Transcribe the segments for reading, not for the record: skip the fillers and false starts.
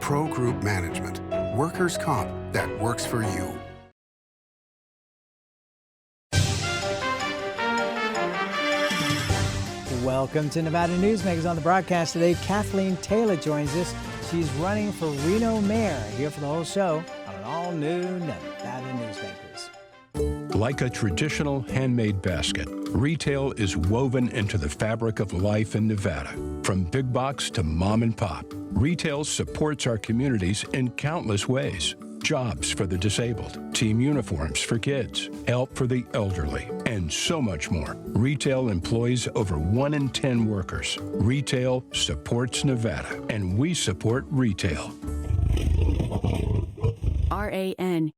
Pro Group Management. Workers' comp that works for you. Welcome to Nevada Newsmakers. On the broadcast today, Kathleen Taylor joins us. She's running for Reno mayor. Here for the whole show on an all-new Nevada Newsmakers. Like a traditional handmade basket, retail is woven into the fabric of life in Nevada. From big box to mom and pop, retail supports our communities in countless ways. Jobs for the disabled, team uniforms for kids, help for the elderly, and so much more. Retail employs over 1 in 10 workers. Retail supports Nevada, and we support retail. RANNV.org.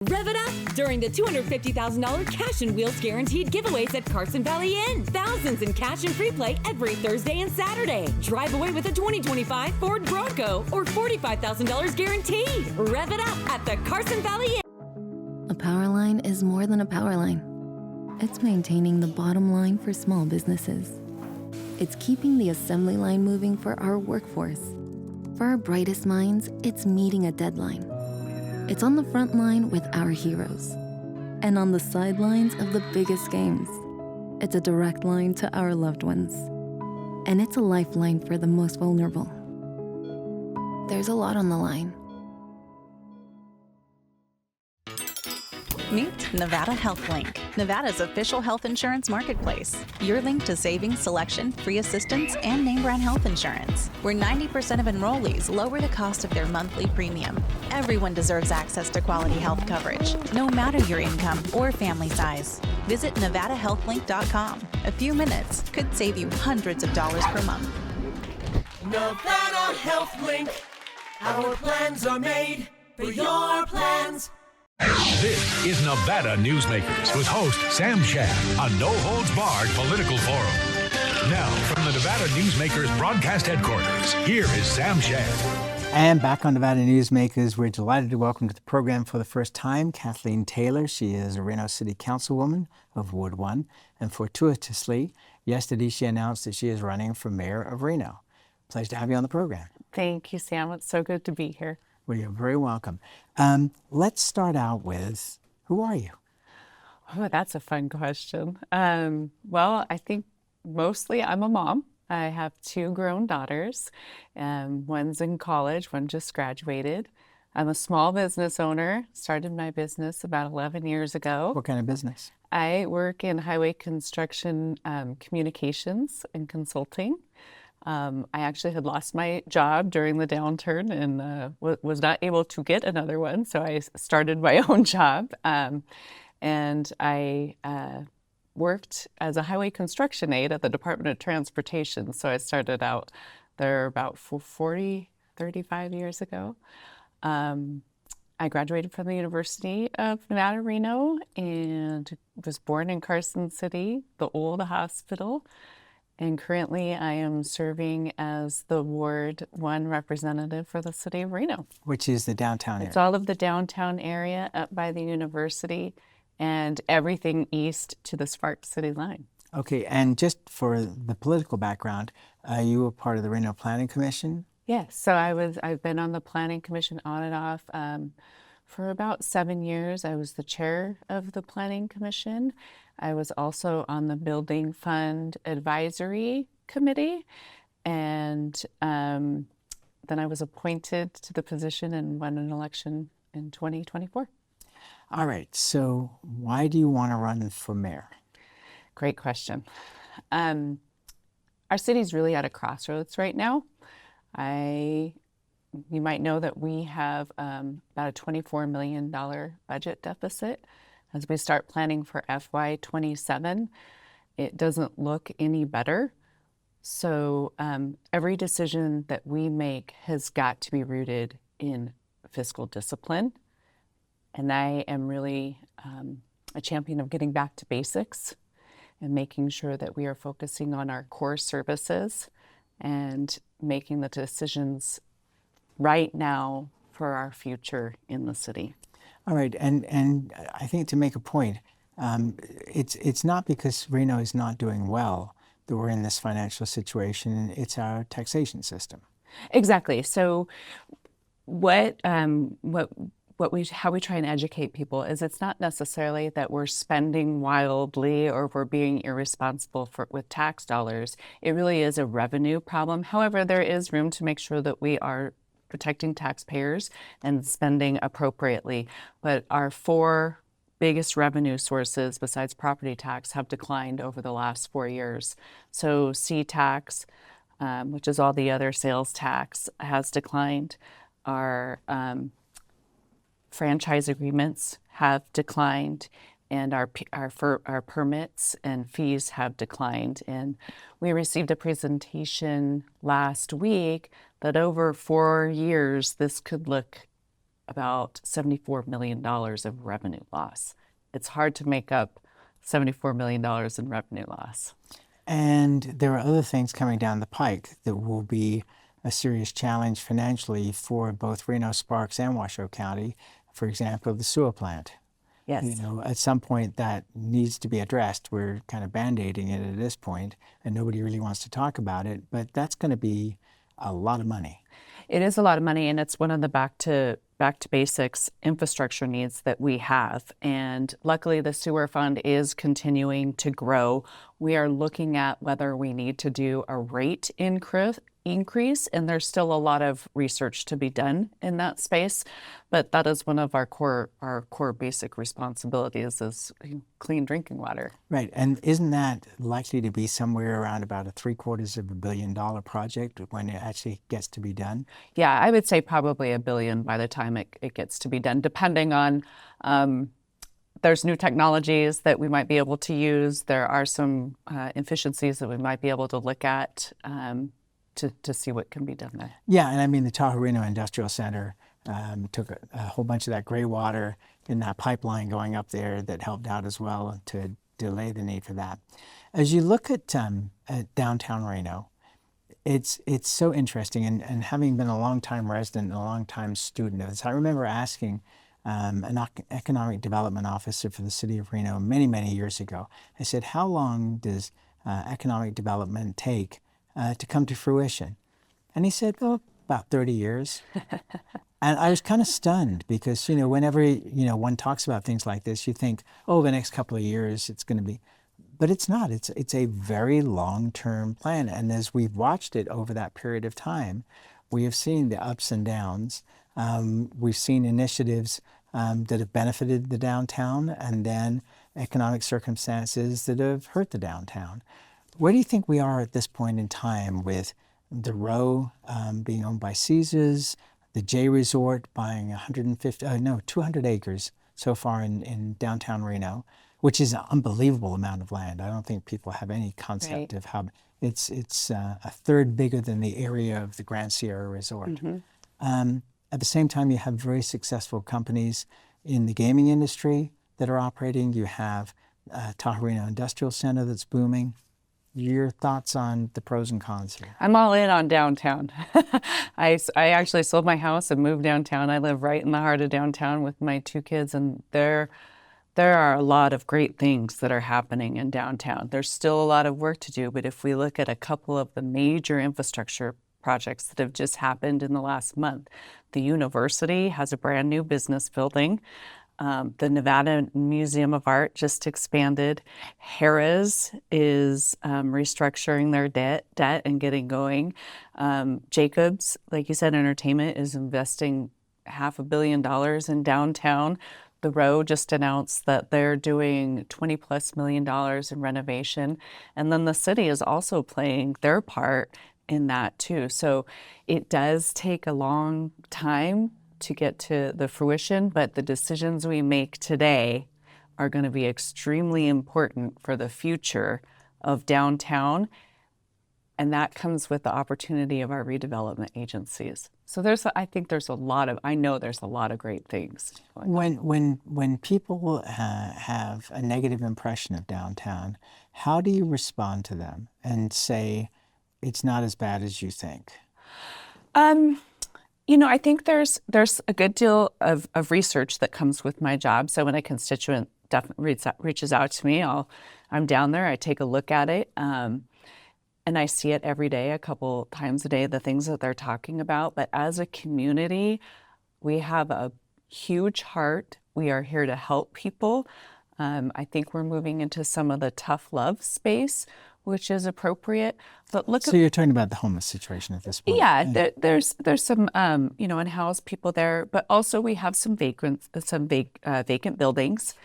Rev it up during the $250,000 Cash and Wheels Guaranteed giveaways at Carson Valley Inn. Thousands in cash and free play every Thursday and Saturday. Drive away with a 2025 Ford Bronco or $45,000 guaranteed. Rev it up at the Carson Valley Inn. A power line is more than a power line. It's maintaining the bottom line for small businesses. It's keeping the assembly line moving for our workforce. For our brightest minds, it's meeting a deadline. It's on the front line with our heroes. And on the sidelines of the biggest games. It's a direct line to our loved ones. And it's a lifeline for the most vulnerable. There's a lot on the line. Meet Nevada Health Link, Nevada's official health insurance marketplace. Your link to savings, selection, free assistance, and name brand health insurance, where 90% of enrollees lower the cost of their monthly premium. Everyone deserves access to quality health coverage, no matter your income or family size. Visit NevadaHealthLink.com. A few minutes could save you hundreds of dollars per month. Nevada Health Link. Our plans are made for your plans. This is Nevada Newsmakers with host Sam Shad, a no-holds-barred political forum. Now, from the Nevada Newsmakers broadcast headquarters, here is Sam Shad. And back on Nevada Newsmakers, we're delighted to welcome to the program for the first time Kathleen Taylor. She is a Reno City Councilwoman of Ward 1. And fortuitously, yesterday she announced that she is running for mayor of Reno. Pleasure to have you on the program. Thank you, Sam. It's so good to be here. Well, you're very welcome. Let's start out with, who are you? Oh, that's a fun question. Well, I think mostly I'm a mom. I have 2 grown daughters. One's in college, one just graduated. I'm a small business owner. Started my business about 11 years ago. What kind of business? I work in highway construction, communications and consulting. I actually had lost my job during the downturn and was not able to get another one, so I started my own job. And I worked as a highway construction aide at the Department of Transportation. So I started out there about 35 years ago. I graduated from the University of Nevada, Reno, and was born in Carson City, the old hospital. And currently I am serving as the Ward 1 representative for the city of Reno. Which is the downtown area. It's all of the downtown area up by the university and everything east to the Sparks City line. Okay, and just for the political background, you were part of the Reno Planning Commission? Yes, so I've been on the Planning Commission on and off for about 7 years. I was the chair of the Planning Commission. I was also on the Building Fund Advisory Committee, and then I was appointed to the position and won an election in 2024. All right, so why do you want to run for mayor? Great question. Our city's really at a crossroads right now. You might know that we have about a $24 million budget deficit. As we start planning for FY27, it doesn't look any better. So every decision that we make has got to be rooted in fiscal discipline. And I am really a champion of getting back to basics and making sure that we are focusing on our core services and making the decisions right now for our future in the city. All right, and I think to make a point, it's not because Reno is not doing well that we're in this financial situation. It's our taxation system. Exactly. So how we try and educate people is it's not necessarily that we're spending wildly or we're being irresponsible with tax dollars. It really is a revenue problem. However, there is room to make sure that we are protecting taxpayers and spending appropriately. But our 4 biggest revenue sources besides property tax have declined over the last 4 years. So C-tax, which is all the other sales tax, has declined. Our franchise agreements have declined, and our permits and fees have declined. And we received a presentation last week that over 4 years, this could look about $74 million of revenue loss. It's hard to make up $74 million in revenue loss. And there are other things coming down the pike that will be a serious challenge financially for both Reno, Sparks, and Washoe County. For example, the sewer plant. Yes. You know, at some point that needs to be addressed. We're kind of band-aiding it at this point, and nobody really wants to talk about it, but that's going to be a lot of money. It is a lot of money, and it's one of the back to basics infrastructure needs that we have. And luckily, the sewer fund is continuing to grow. We are looking at whether we need to do a rate increase, and there's still a lot of research to be done in that space. But that is one of our core basic responsibilities is clean drinking water. Right, and isn't that likely to be somewhere around about a $750 million project when it actually gets to be done? Yeah, I would say probably $1 billion by the time it gets to be done, depending on there's new technologies that we might be able to use. There are some efficiencies that we might be able to look at to see what can be done there. Yeah, and I mean the Tahoe Reno Industrial Center took a whole bunch of that gray water in that pipeline going up there that helped out as well to delay the need for that. As you look at downtown Reno, it's so interesting, and having been a long-time resident and a long-time student of this, I remember asking an economic development officer for the city of Reno many, many years ago. I said, how long does economic development take to come to fruition? And he said, well, about 30 years. And I was kind of stunned because, you know, whenever, you know, one talks about things like this, you think, oh, the next couple of years it's going to be, but it's not. It's a very long-term plan. And as we've watched it over that period of time, we have seen the ups and downs. We've seen initiatives that have benefited the downtown, and then economic circumstances that have hurt the downtown. Where do you think we are at this point in time with the Row being owned by Caesars, the J Resort buying 200 acres so far in downtown Reno, which is an unbelievable amount of land. I don't think people have any concept of how it's a third bigger than the area of the Grand Sierra Resort. Mm-hmm. At the same time, you have very successful companies in the gaming industry that are operating. You have Tahoe Reno Industrial Center that's booming. Your thoughts on the pros and cons here? I'm all in on downtown. I actually sold my house and moved downtown. I live right in the heart of downtown with my 2 kids, and there are a lot of great things that are happening in downtown. There's still a lot of work to do, but if we look at a couple of the major infrastructure projects that have just happened in the last month, the university has a brand new business building. The Nevada Museum of Art just expanded. Harrah's is restructuring their debt and getting going. Jacobs, like you said, Entertainment is investing $500 million in downtown. The Row just announced that they're doing $20+ million in renovation. And then the city is also playing their part in that too. So it does take a long time to get to the fruition, but the decisions we make today are going to be extremely important for the future of downtown, and that comes with the opportunity of our redevelopment agencies. So I know there's a lot of great things going on. When people have a negative impression of downtown, how do you respond to them and say it's not as bad as you think? You know, I think there's a good deal of research that comes with my job. So when a constituent reaches out to me, I'm down there, I take a look at it. and I see it every day, a couple times a day, the things that they're talking about. But as a community, we have a huge heart. We are here to help people. I think we're moving into some of the tough love space, which is appropriate. But So you're talking about the homeless situation at this point. yeah, there's some unhoused people there, but also we have some vacant buildings.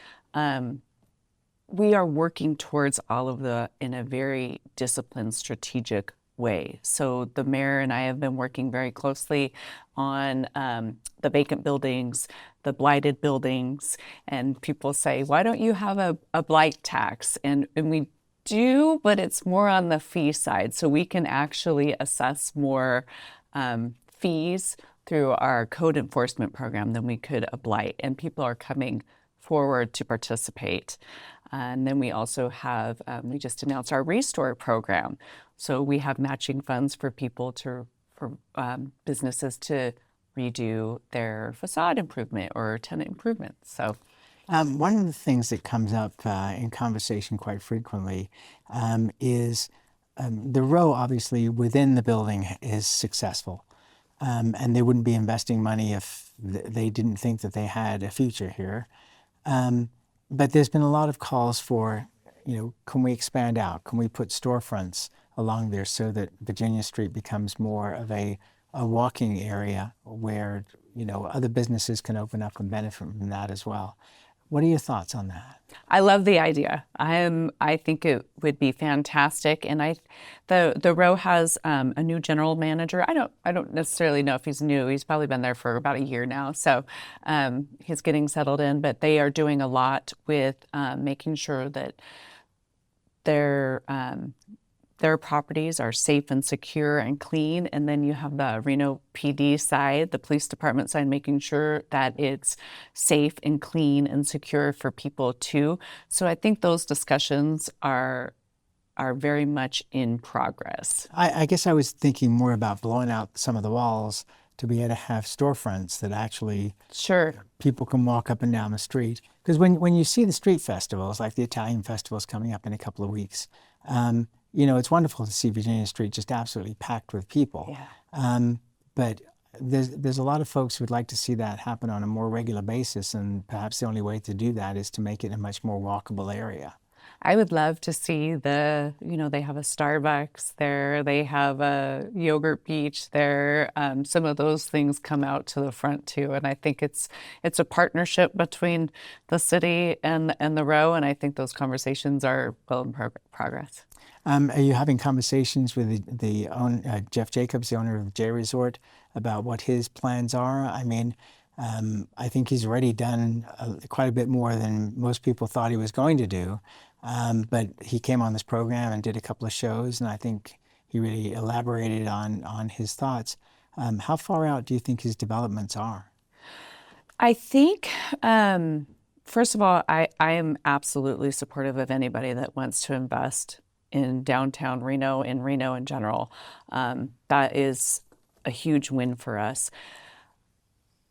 We are working towards all of the in a very disciplined, strategic way. So the mayor and I have been working very closely on the vacant buildings, the blighted buildings, and people say, why don't you have a blight tax? And we do, but it's more on the fee side. So we can actually assess more fees through our code enforcement program than we could a blight. And people are coming forward to participate. And then we also have, we just announced our Restore program. So we have matching funds for people for businesses to redo their facade improvement or tenant improvements. So one of the things that comes up in conversation quite frequently is the row, obviously, within the building is successful. And they wouldn't be investing money if they didn't think that they had a future here. But there's been a lot of calls for, can we expand out? Can we put storefronts along there so that Virginia Street becomes more of a walking area where, other businesses can open up and benefit from that as well? What are your thoughts on that? I love the idea. I think it would be fantastic, and the row has a new general manager. I don't necessarily know if he's new. He's probably been there for about a year now, so he's getting settled in. But they are doing a lot with making sure that their properties are safe and secure and clean. And then you have the Reno PD side, the police department side, making sure that it's safe and clean and secure for people too. So I think those discussions are very much in progress. I guess I was thinking more about blowing out some of the walls to be able to have storefronts that actually people can walk up and down the street. Because when you see the street festivals, like the Italian festival is coming up in a couple of weeks, it's wonderful to see Virginia Street just absolutely packed with people. Yeah. But there's a lot of folks who would like to see that happen on a more regular basis, and perhaps the only way to do that is to make it a much more walkable area. I would love to see they have a Starbucks there, they have a yogurt beach there. Some of those things come out to the front too, and I think it's a partnership between the city and the row, and I think those conversations are well in progress. Are you having conversations with the Jeff Jacobs, the owner of J Resort, about what his plans are? I mean, I think he's already done quite a bit more than most people thought he was going to do. But he came on this program and did a couple of shows, and I think he really elaborated on his thoughts. How far out do you think his developments are? I think, first of all, I am absolutely supportive of anybody that wants to invest in downtown Reno and Reno in general. That is a huge win for us.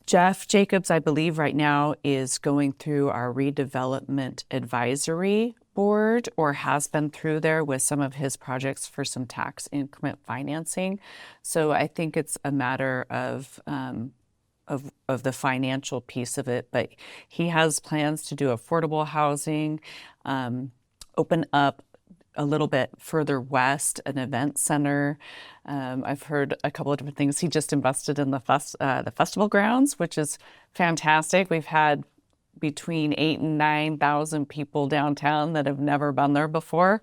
Jeff Jacobs, I believe right now, is going through our redevelopment advisory board, or has been through there with some of his projects for some tax increment financing. So I think it's a matter of the financial piece of it, but he has plans to do affordable housing, open up a little bit further west, an event center. I've heard a couple of different things. He just invested in the festival grounds, which is fantastic. We've had between 8,000 and 9,000 people downtown that have never been there before.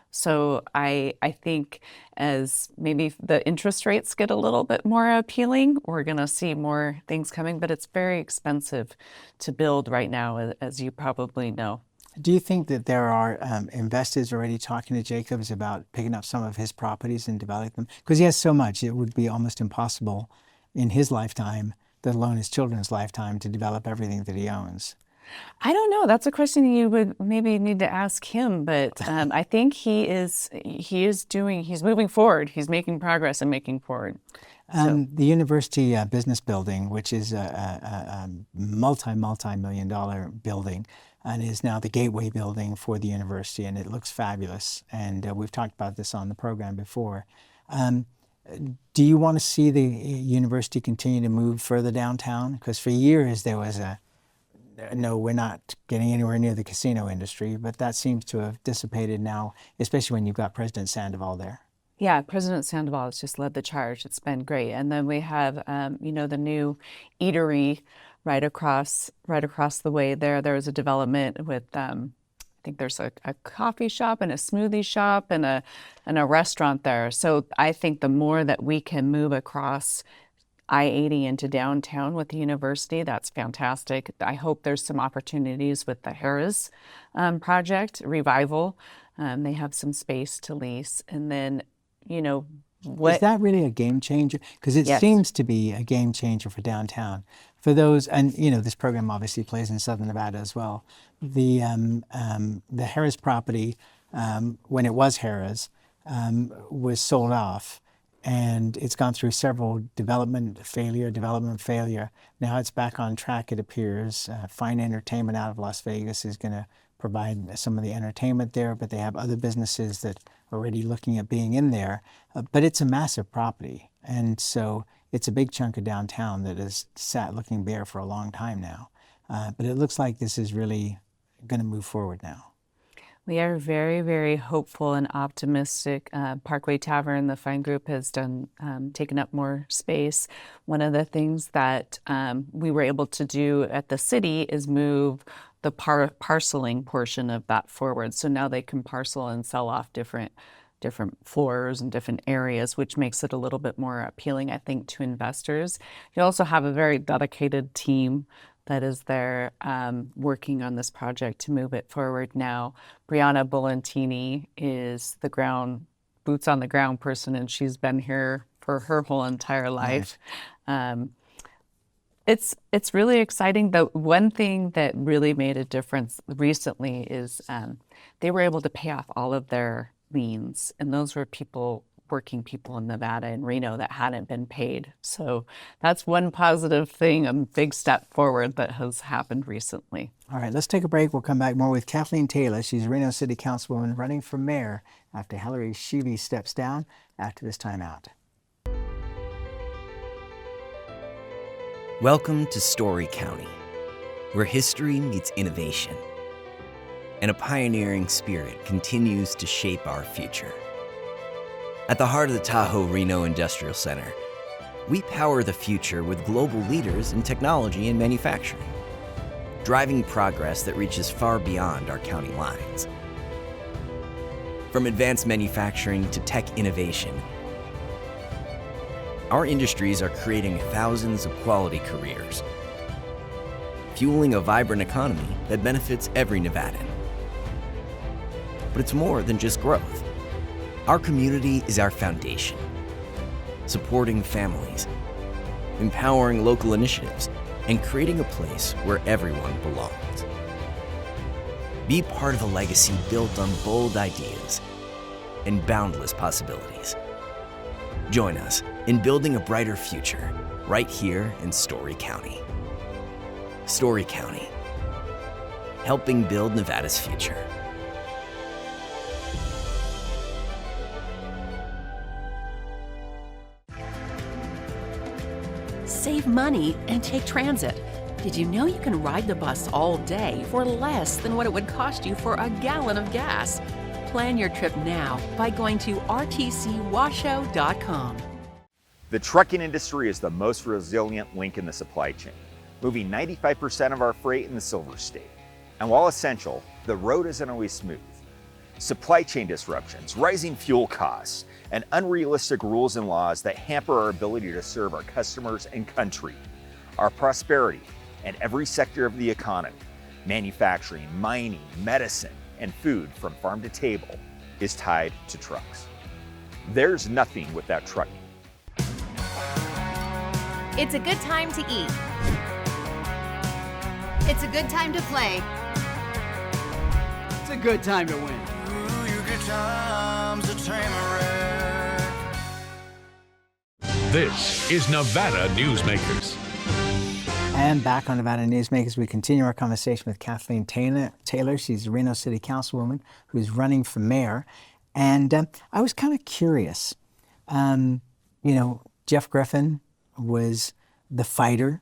So I think as maybe the interest rates get a little bit more appealing, we're going to see more things coming, but it's very expensive to build right now, as you probably know. Do you think that there are investors already talking to Jacobs about picking up some of his properties and developing them? Because he has so much, it would be almost impossible in his lifetime, let alone his children's lifetime, to develop everything that he owns. I don't know. That's a question you would maybe need to ask him. But I think he's moving forward. He's making progress and making forward. The University Business Building, which is a multi-million-dollar building, and is now the gateway building for the university, and it looks fabulous. And we've talked about this on the program before. Do you want to see the university continue to move further downtown? Because for years there was no, we're not getting anywhere near the casino industry, but that seems to have dissipated now, especially when you've got President Sandoval there. Yeah, President Sandoval has just led the charge. It's been great. And then we have, the new eatery right across the way there. There was a development with, I think there's a coffee shop and a smoothie shop and a restaurant there. So I think the more that we can move across I-80 into downtown with the university, that's fantastic. I hope there's some opportunities with the Harris project, Revival. They have some space to lease. And then, is that really a game changer? Because it seems to be a game changer for downtown. For those, and this program obviously plays in Southern Nevada as well. The Harris property, when it was Harris, was sold off. And it's gone through several development failure. Now it's back on track, it appears. Fine Entertainment out of Las Vegas is going to provide some of the entertainment there, but they have other businesses that are already looking at being in there. But it's a massive property. And so it's a big chunk of downtown that has sat looking bare for a long time now. But it looks like this is really going to move forward now. We are very, very hopeful and optimistic. Parkway Tavern, the Fine Group, has taken up more space. One of the things that we were able to do at the city is move the parceling portion of that forward. So now they can parcel and sell off different floors and different areas, which makes it a little bit more appealing, I think, to investors. You also have a very dedicated team that is there working on this project to move it forward now. Brianna Bolentini is the boots on the ground person, and she's been here for her whole entire life. Nice. It's really exciting. The one thing that really made a difference recently is they were able to pay off all of their liens, and those were working people in Nevada and Reno that hadn't been paid. So that's one positive thing, a big step forward that has happened recently. All right, let's take a break. We'll come back more with Kathleen Taylor. She's Reno City Councilwoman running for mayor after Hillary Sheevey steps down after this time out. Welcome to Story County, where history meets innovation, and a pioneering spirit continues to shape our future. At the heart of the Tahoe Reno Industrial Center, we power the future with global leaders in technology and manufacturing, driving progress that reaches far beyond our county lines. From advanced manufacturing to tech innovation, our industries are creating thousands of quality careers, fueling a vibrant economy that benefits every Nevadan. But it's more than just growth. Our community is our foundation, supporting families, empowering local initiatives, and creating a place where everyone belongs. Be part of a legacy built on bold ideas and boundless possibilities. Join us in building a brighter future right here in Story County. Story County, helping build Nevada's future. Save money and take transit. Did you know you can ride the bus all day for less than what it would cost you for a gallon of gas? Plan your trip now by going to rtcwashoe.com. The trucking industry is the most resilient link in the supply chain, moving 95% of our freight in the Silver State. And while essential, the road isn't always smooth. Supply chain disruptions, rising fuel costs, and unrealistic rules and laws that hamper our ability to serve our customers and country. Our prosperity and every sector of the economy, manufacturing, mining, medicine, and food from farm to table is tied to trucks. There's nothing without trucking. It's a good time to eat. It's a good time to play. It's a good time to win. Ooh, your good times a Tamarack. This is Nevada Newsmakers. And back on Nevada Newsmakers, we continue our conversation with Kathleen Taylor. She's a Reno City Councilwoman who's running for mayor. And I was kind of curious. Jeff Griffin was the fighter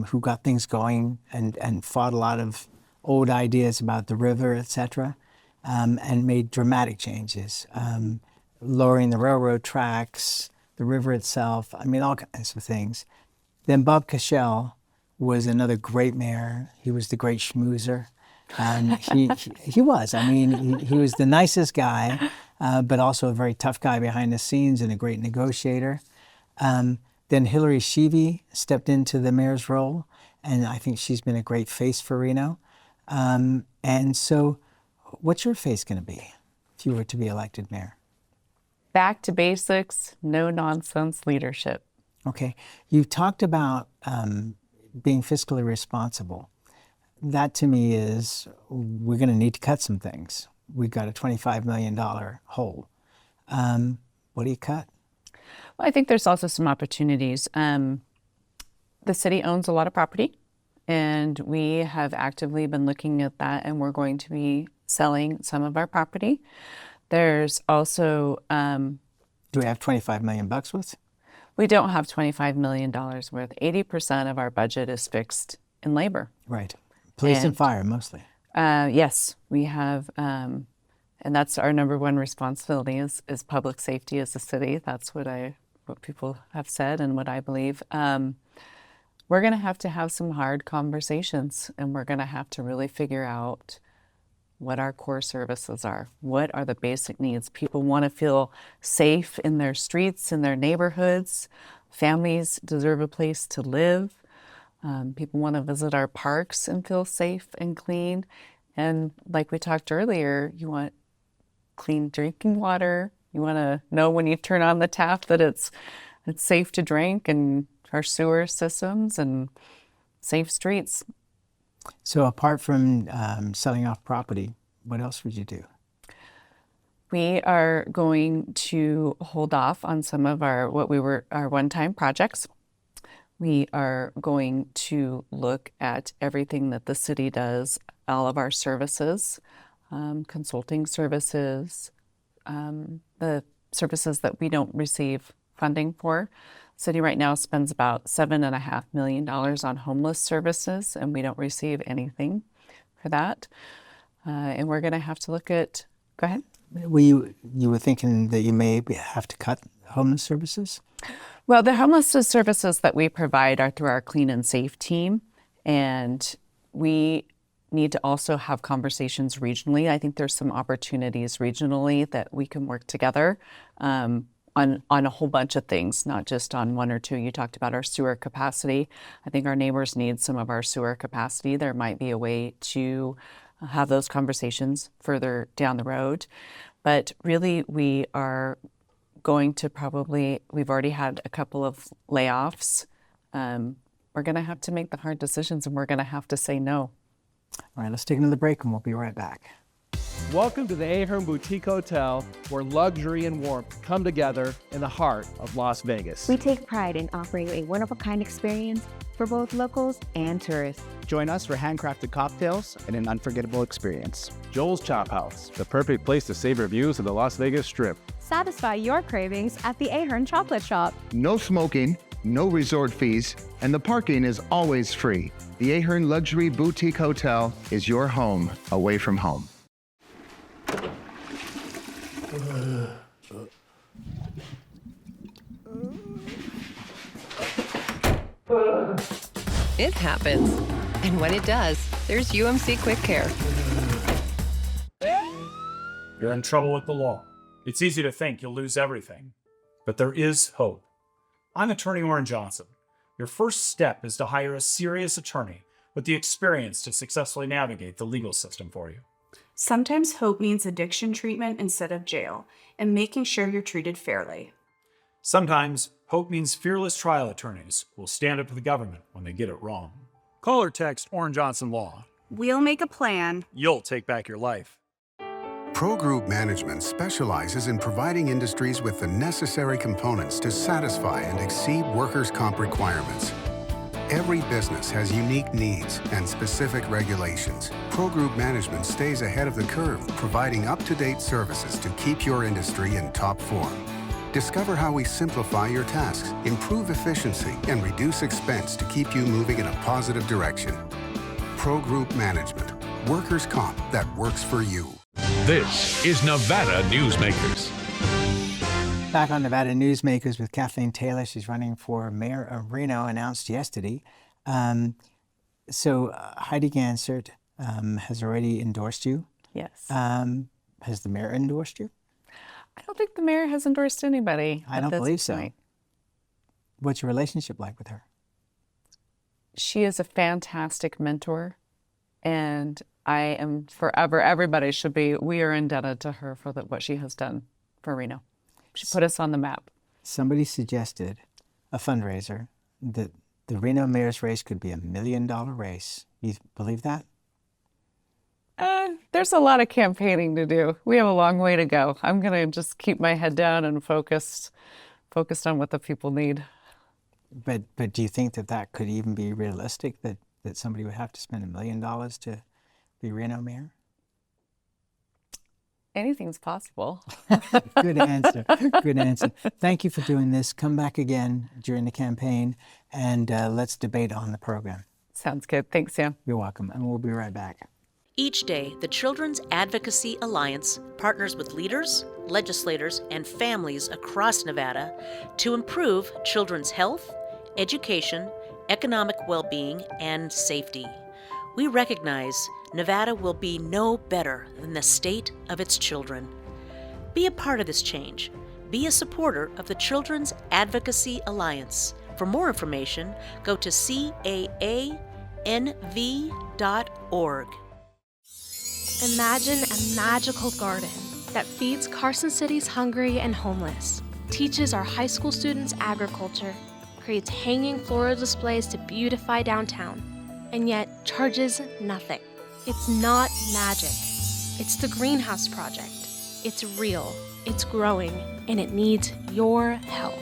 who got things going and fought a lot of old ideas about the river, etc., and made dramatic changes, lowering the railroad tracks, the river itself, all kinds of things. Then Bob Cashel was another great mayor. He was the great schmoozer. He was. He was the nicest guy, but also a very tough guy behind the scenes and a great negotiator. Then Hillary Sheevey stepped into the mayor's role, and I think she's been a great face for Reno. And so what's your face going to be if you were to be elected mayor? Back to basics, no nonsense leadership. Okay. You talked about being fiscally responsible. That to me is we're going to need to cut some things. We've got a $25 million hole. What do you cut? Well, I think there's also some opportunities. The city owns a lot of property, and we have actively been looking at that, and we're going to be selling some of our property. There's also... do we have $25 million worth? We don't have $25 million worth. 80% of our budget is fixed in labor. Right. Police and fire, mostly. Yes, we have, and that's our number one responsibility is public safety as a city. That's what people have said and what I believe. We're going to have some hard conversations, and we're going to have to really figure out what our core services are. What are the basic needs? People want to feel safe in their streets, in their neighborhoods. Families deserve a place to live. People want to visit our parks and feel safe and clean. And like we talked earlier, you want clean drinking water. You want to know when you turn on the tap that it's safe to drink, and our sewer systems and safe streets. So apart from selling off property, what else would you do? We are going to hold off on some of our one-time projects. We are going to look at everything that the city does, all of our services, consulting services, the services that we don't receive funding for. City right now spends about $7.5 million on homeless services, and we don't receive anything for that. And we're going to have to look at, go ahead. You were thinking that you may have to cut homeless services? Well, the homeless services that we provide are through our Clean and Safe team, and we need to also have conversations regionally. I think there's some opportunities regionally that we can work together on a whole bunch of things, not just on one or two. You talked about our sewer capacity. I think our neighbors need some of our sewer capacity. There might be a way to have those conversations further down the road. But really, we are going to we've already had a couple of layoffs. We're going to have to make the hard decisions, and we're going to have to say no. All right, let's take another break, and we'll be right back. Welcome to the Ahern Boutique Hotel, where luxury and warmth come together in the heart of Las Vegas. We take pride in offering a one-of-a-kind experience for both locals and tourists. Join us for handcrafted cocktails and an unforgettable experience. Joel's Chop House, the perfect place to savor views of the Las Vegas Strip. Satisfy your cravings at the Ahern Chocolate Shop. No smoking, no resort fees, and the parking is always free. The Ahern Luxury Boutique Hotel is your home away from home. It happens. And when it does, there's UMC Quick Care. You're in trouble with the law. It's easy to think you'll lose everything, but there is hope. I'm attorney Orrin Johnson. Your first step is to hire a serious attorney with the experience to successfully navigate the legal system for you. Sometimes hope means addiction treatment instead of jail, and making sure you're treated fairly. Sometimes hope means fearless trial attorneys will stand up to the government when they get it wrong. Call or text Orrin Johnson Law. We'll make a plan. You'll take back your life. Pro Group Management specializes in providing industries with the necessary components to satisfy and exceed workers' comp requirements. Every business has unique needs and specific regulations. Pro Group Management stays ahead of the curve, providing up-to-date services to keep your industry in top form. Discover how we simplify your tasks, improve efficiency, and reduce expense to keep you moving in a positive direction. Pro Group Management. Workers' comp that works for you. This is Nevada Newsmakers. Back on Nevada Newsmakers with Kathleen Taylor. She's running for mayor of Reno, announced yesterday. So Heidi Gansert has already endorsed you. Yes. Has the mayor endorsed you? I don't think the mayor has endorsed anybody. I don't believe so. What's your relationship like with her? She is a fantastic mentor, and I am forever, everybody should be, we are indebted to her for what she has done for Reno. She put us on the map. Somebody suggested a fundraiser that the Reno mayor's race could be $1 million race. You believe that? There's a lot of campaigning to do. We have a long way to go. I'm going to just keep my head down and focused on what the people need. But do you think that could even be realistic, that somebody would have to spend $1 million to be Reno mayor? Anything's possible. Good answer. Good answer. Thank you for doing this. Come back again during the campaign, and let's debate on the program. Sounds good. Thanks, Sam. You're welcome, and we'll be right back. Each day, the Children's Advocacy Alliance partners with leaders, legislators, and families across Nevada to improve children's health, education, economic well-being, and safety. We recognize Nevada will be no better than the state of its children. Be a part of this change. Be a supporter of the Children's Advocacy Alliance. For more information, go to caanv.org. Imagine a magical garden that feeds Carson City's hungry and homeless, teaches our high school students agriculture, creates hanging floral displays to beautify downtown, and yet charges nothing. It's not magic. It's the Greenhouse Project. It's real, it's growing, and it needs your help.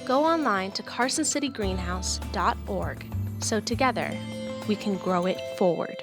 Go online to carsоncitygreenhouse.org so together we can grow it forward.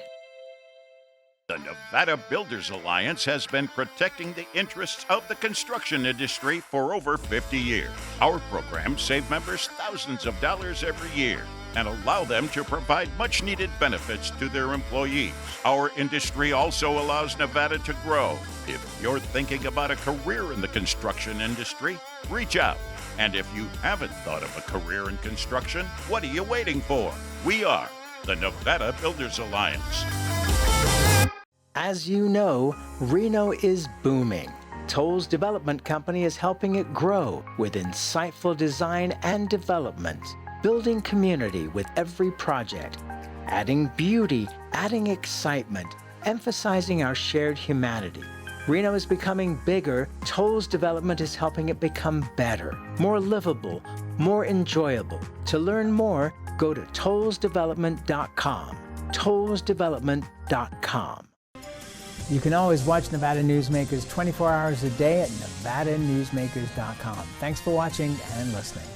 The Nevada Builders Alliance has been protecting the interests of the construction industry for over 50 years. Our programs save members thousands of dollars every year and allow them to provide much-needed benefits to their employees. Our industry also allows Nevada to grow. If you're thinking about a career in the construction industry, reach out. And if you haven't thought of a career in construction, what are you waiting for? We are the Nevada Builders Alliance. As you know, Reno is booming. Toll's development company is helping it grow with insightful design and development, building community with every project, adding beauty, adding excitement, emphasizing our shared humanity. Reno is becoming bigger. Toll's development is helping it become better, more livable, more enjoyable. To learn more, go to tollsdevelopment.com. tollsdevelopment.com. You can always watch Nevada Newsmakers 24 hours a day at nevadanewsmakers.com. Thanks for watching and listening.